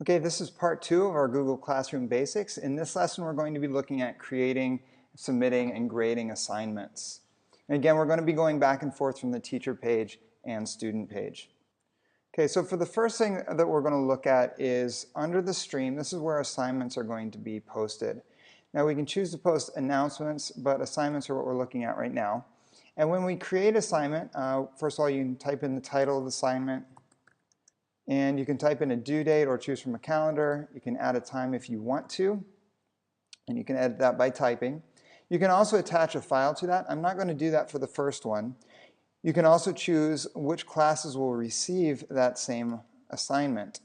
Okay, this is part 2 of our Google Classroom Basics. In this lesson, we're going to be looking at creating, submitting, and grading assignments. And again, we're going to be going back and forth from the teacher page and student page. Okay, so for the first thing that we're going to look at is under the stream. This is where assignments are going to be posted. Now we can choose to post announcements, but assignments are what we're looking at right now. And when we create assignment, first of all, you can type in the title of the assignment, and you can type in a due date or choose from a calendar. You can add a time if you want to, and you can edit that by typing. You can also attach a file to that. I'm not going to do that for the first one. You can also choose which classes will receive that same assignment,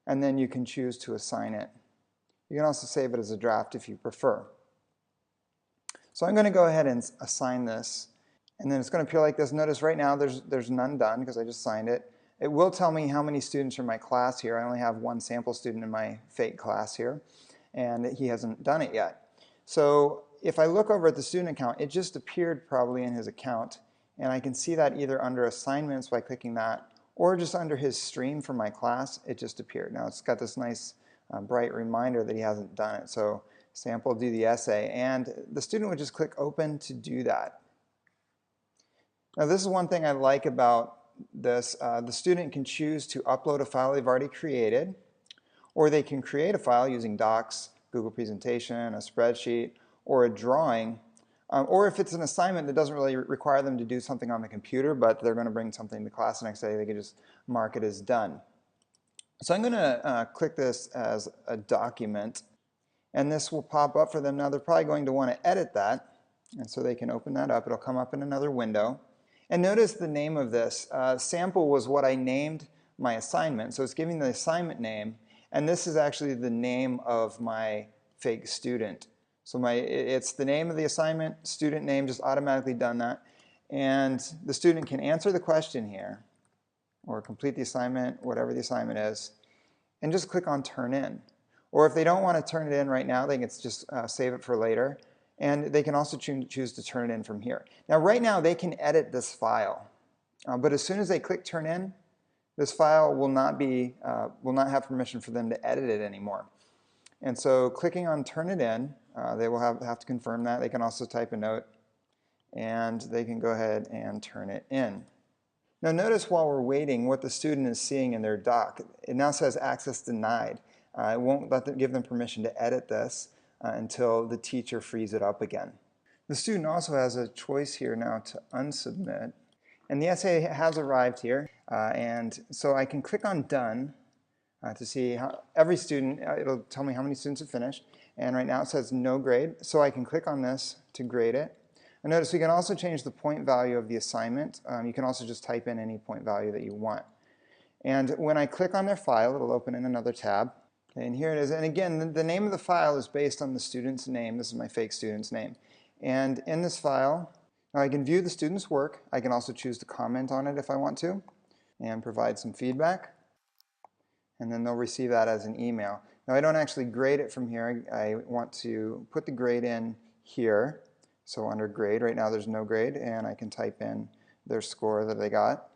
and then you can choose to assign it. You can also save it as a draft if you prefer. So I'm going to go ahead and assign this, and then it's going to appear like this. Notice right now there's none done because I just signed it. It will tell me how many students are in my class here. I only have one sample student in my fake class here, and he hasn't done it yet. So if I look over at the student account, it just appeared probably in his account, and I can see that either under assignments by clicking that, or just under his stream for my class, it just appeared. Now it's got this nice bright reminder that he hasn't done it. So sample, do the essay, and the student would just click open to do that. Now this is one thing I like about this. The student can choose to upload a file they've already created, or they can create a file using Docs, Google Presentation, a spreadsheet, or a drawing, or if it's an assignment that doesn't really require them to do something on the computer, but they're going to bring something to class the next day, they can just mark it as done. So I'm going to click this as a document, and this will pop up for them. Now they're probably going to want to edit that, and so they can open that up. It'll come up in another window. And notice the name of this. Sample was what I named my assignment, so it's giving the assignment name, and this is actually the name of my fake student. So it's the name of the assignment, student name, just automatically done that. And the student can answer the question here, or complete the assignment, whatever the assignment is, and just click on Turn In. Or if they don't want to turn it in right now, they can just save it for later. And they can also choose to turn it in from here. Now right now they can edit this file, but as soon as they click Turn In, this file will not have permission for them to edit it anymore. And so clicking on Turn It In, they will have to confirm that. They can also type a note, and they can go ahead and turn it in. Now notice while we're waiting what the student is seeing in their doc. It now says access denied. It won't give them permission to edit this until the teacher frees it up again. The student also has a choice here now to unsubmit, and the essay has arrived here, and so I can click on Done to see how every student, it'll tell me how many students have finished, and right now it says no grade, so I can click on this to grade it. And notice we can also change the point value of the assignment. You can also just type in any point value that you want. And when I click on their file, it'll open in another tab. And here it is. And again, the name of the file is based on the student's name. This is my fake student's name. And in this file, now I can view the student's work. I can also choose to comment on it if I want to and provide some feedback. And then they'll receive that as an email. Now I don't actually grade it from here. I want to put the grade in here. So under grade, right now there's no grade, and I can type in their score that they got.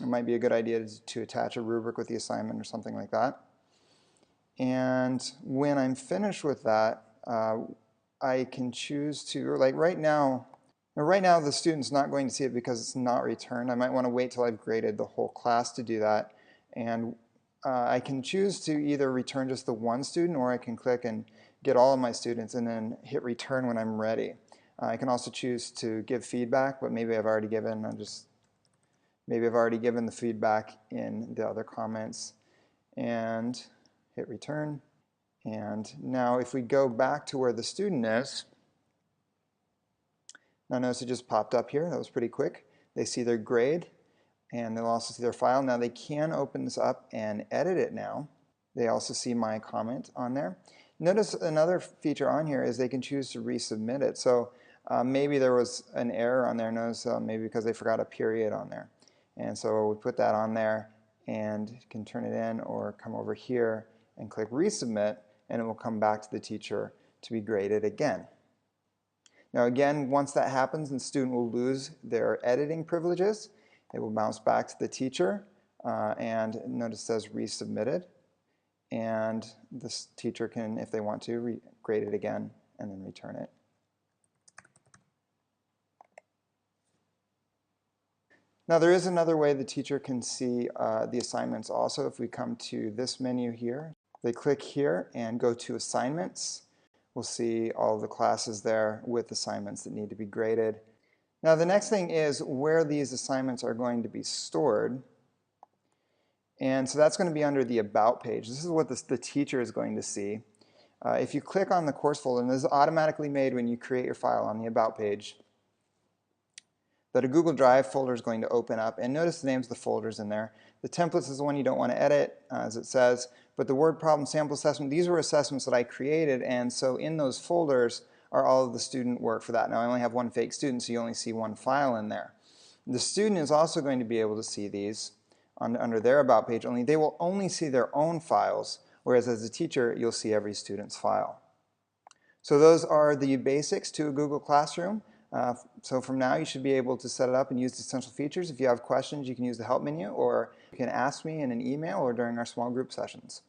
It might be a good idea to attach a rubric with the assignment or something like that. And when I'm finished with that, I can choose to, like right now the student's not going to see it because it's not returned. I might want to wait till I've graded the whole class to do that. And I can choose to either return just the one student, or I can click and get all of my students and then hit return when I'm ready. I can also choose to give feedback, but maybe I've already given, maybe I've already given the feedback in the other comments, and hit return. And now if we go back to where the student is, now notice it just popped up here. That was pretty quick. They see their grade, and they'll also see their file. Now they can open this up and edit it now. They also see my comment on there. Notice another feature on here is they can choose to resubmit it. So maybe there was an error on there. Notice maybe because they forgot a period on there. And so we put that on there and can turn it in, or come over here and click resubmit, and it will come back to the teacher to be graded again. Now again, once that happens, the student will lose their editing privileges. It will bounce back to the teacher, and notice it says resubmitted. And this teacher can, if they want to, grade it again and then return it. Now there is another way the teacher can see the assignments also. If we come to this menu here, they click here and go to assignments. We'll see all of the classes there with assignments that need to be graded. Now the next thing is where these assignments are going to be stored. And so that's going to be under the About page. This is what the teacher is going to see. If you click on the course folder, and this is automatically made when you create your file on the About page, that a Google Drive folder is going to open up, and notice the names of the folders in there. The templates is the one you don't want to edit, as it says, but the word problem sample assessment, these were assessments that I created, and so in those folders are all of the student work for that. Now I only have one fake student, so you only see one file in there. The student is also going to be able to see these under their About page, only they will only see their own files, whereas as a teacher, you'll see every student's file. So those are the basics to a Google Classroom. So from now you should be able to set it up and use the essential features. If you have questions, you can use the help menu, or you can ask me in an email or during our small group sessions.